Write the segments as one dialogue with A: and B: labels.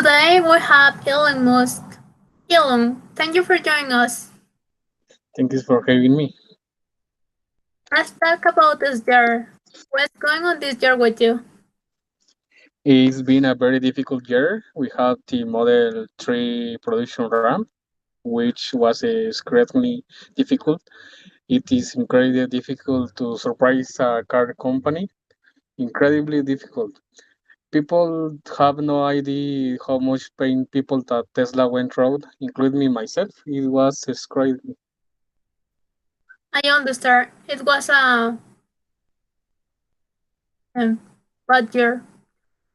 A: Today we have Elon Musk. Elon, thank you for joining us.
B: Thank you for having me.
A: Let's talk about this year. What's going on this year with you?
B: It's been a very difficult year. We had the Model 3 production run, which was extremely difficult. It is incredibly difficult to surprise a car company. Incredibly difficult. People have no idea how much pain people that Tesla went through, including me myself. It was crazy.
A: I understand it was a um, bad year.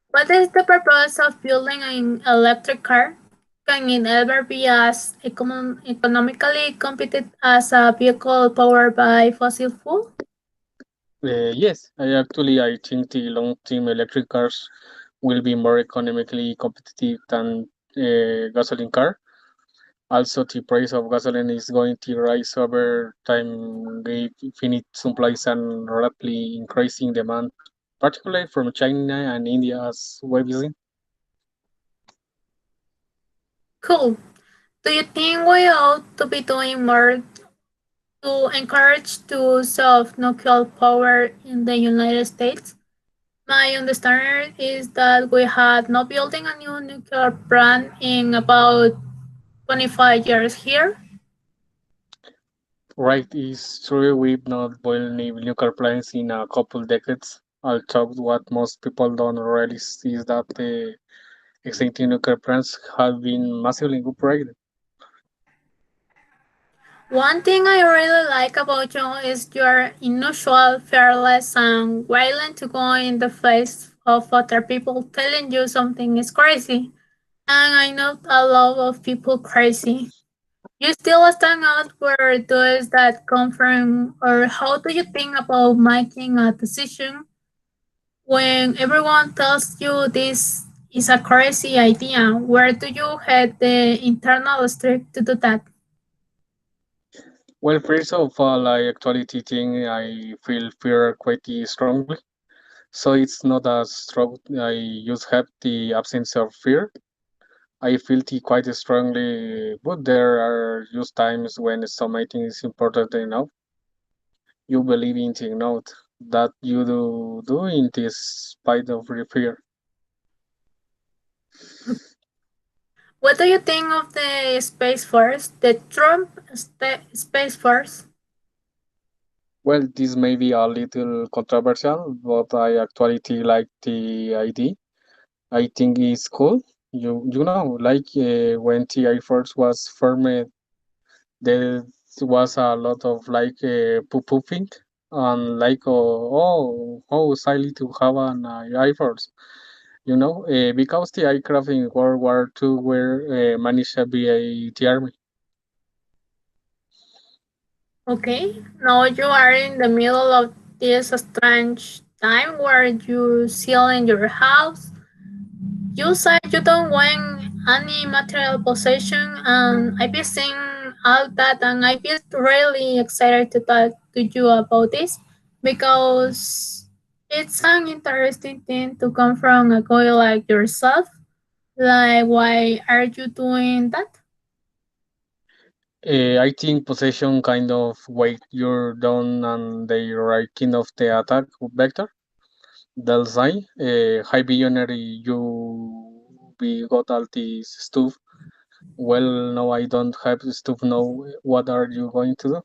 A: What is the purpose of building an electric car? Can it ever be as economically competent as a vehicle powered by fossil fuel?
B: Yes, I think the long-term electric cars will be more economically competitive than gasoline car. Also, the price of gasoline is going to rise over time with infinite supplies and rapidly increasing demand, particularly from China and India as we've seen.
A: Cool. Do you think we ought to be doing more to encourage the use of nuclear power in the United States? My understanding is that we had no building a new nuclear plant in about 25 years here.
B: Right, it's true we've not built any nuclear plants in a couple decades. Although what most people don't realize is that the existing nuclear plants have been massively upgraded.
A: One thing I really like about you is your unusual, fearless, and willing to go in the face of other people telling you something is crazy. And I know a lot of people crazy. You still stand out. Where does that come from, or how do you think about making a decision when everyone tells you this is a crazy idea? Where do you head the internal streak to do that?
B: Well, first of all, I actually think I feel fear quite strongly. So it's not as strong. I just have the absence of fear. I feel it quite strongly, but there are just times when something is important enough. You believe in it enough that you do in this spite of your fear.
A: What do you think of the Space Force, the Space Force?
B: Well, this may be a little controversial, but I actually like the idea. I think it's cool. You know, like when the Air Force was formed, there was a lot of like pooping and like how silly to have an Air Force. You know, because the aircraft in World War II were managed by the army.
A: Okay, now you are in the middle of this strange time where you seal in your house. You said you don't want any material possession, and I've been seeing all that, and I've been really excited to talk to you about this because it's an interesting thing to come from a guy like yourself. Like, why are you doing that?
B: I think possession kind of weight you're down and the right kind of the attack vector. That's why high billionaire you be got all this stuff. Well, no, I don't have stuff now. What are you going to do?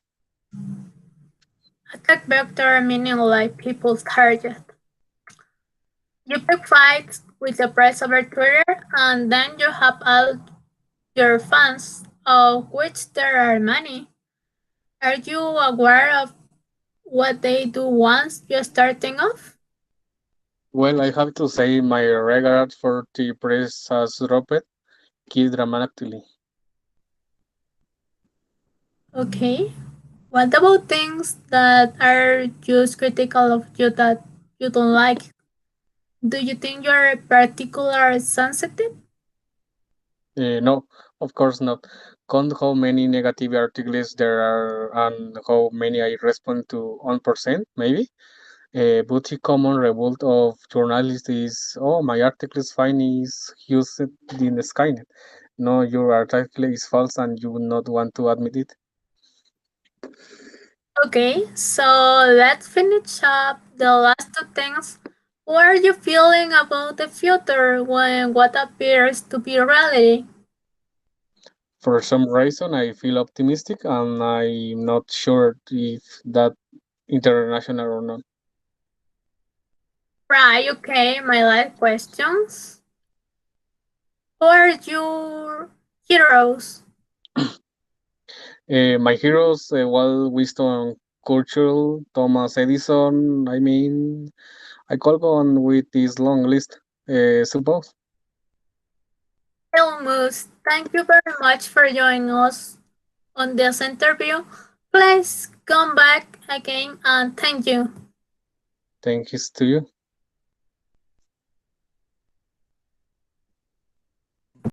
A: Attack vector meaning like people's target. You pick fights with the press over Twitter, and then you have all your fans, of which there are many. Are you aware of what they do once you starting off?
B: Well, I have to say my regard for the press has dropped key dramatically.
A: Okay. What about things that are just critical of you that you don't like? Do you think you're particularly sensitive?
B: No, of course not. Count how many negative articles there are and how many I respond to 1%, maybe. But the common revolt of journalists is, oh, my article is fine, is used in Skynet. No, your article is false and you would not want to admit it.
A: Okay, so let's finish up the last two things. What are you feeling about the future when what appears to be reality?
B: For some reason, I feel optimistic and I'm not sure if that international or not.
A: Right, okay, my last questions. Who are your heroes?
B: My heroes, well, Winston Churchill, Thomas Edison. I mean, I could go on with this long list, suppose.
A: Elon Musk, thank you very much for joining us on this interview. Please come back again and thank you.
B: Thanks to you.